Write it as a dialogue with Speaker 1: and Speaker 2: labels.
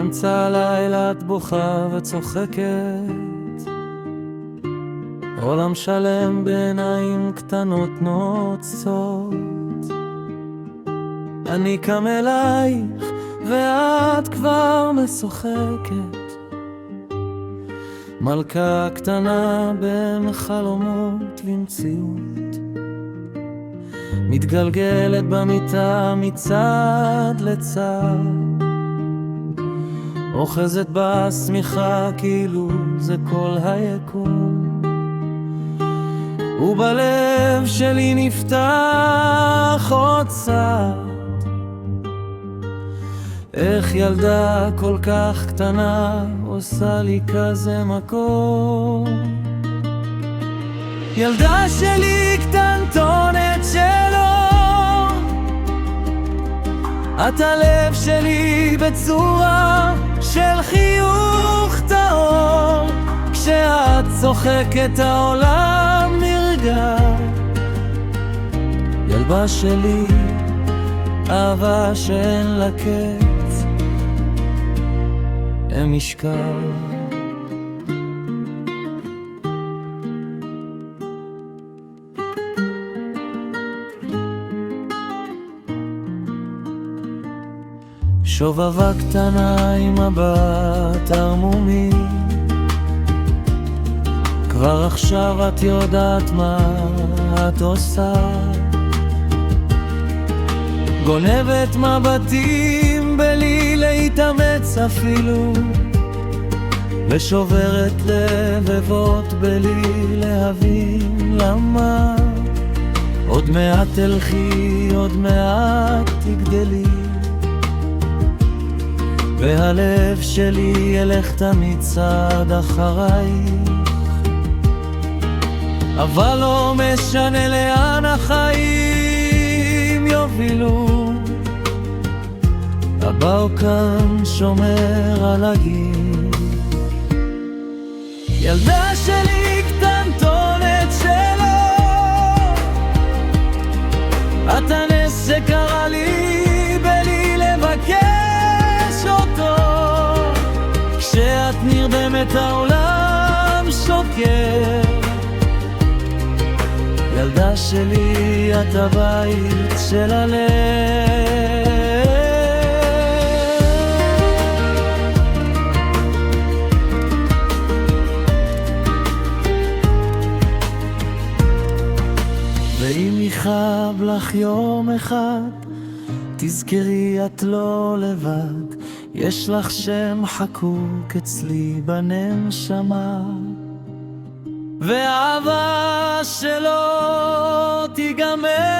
Speaker 1: באמצע לילה את בוכה וצוחקת, עולם שלם בעיניים קטנות נוצות. אני קם אלייך ואת כבר משוחקת, מלכה קטנה בין חלומות למציאות, מתגלגלת במיטה מצד לצד, אוחזת בשמיכה כאילו זה כל היקום, ובלב שלי נפתח עוד צד. איך ילדה כל כך קטנה עושה לי כזה מקום? ילדה שלי קטנטונת שלו, את הלב שלי בצורה של חיוך טהור, כשאת צוחקת העולם נרגע. ילדה שלי, אהבה שאין לה קץ, אין משקל. שובבה קטנה עם מבט ערמומי, כבר עכשיו את יודעת מה את עושה, גונבת מבטים בלי להתאמץ אפילו, ושוברת לבבות בלי להבין למה. עוד מעט תלכי, עוד מעט תגדלי, והלב שלי ילך תמיד צעד אחרייך, אבל לא משנה לאן החיים יובילו, הבאו כאן שומר על הגיל. ילדה שלי קטנטונת שלו, את הנס שקרה לי בלי לבקש אותו, כשאת נרדמת העולם שוקר. ילדה שלי, את הבית של הלב. ואם יכאב לך יום אחד, תזכרי את לא לבד, יש לך שם חקוק אצלי בנשמה, ואהבה שלא תיגמר.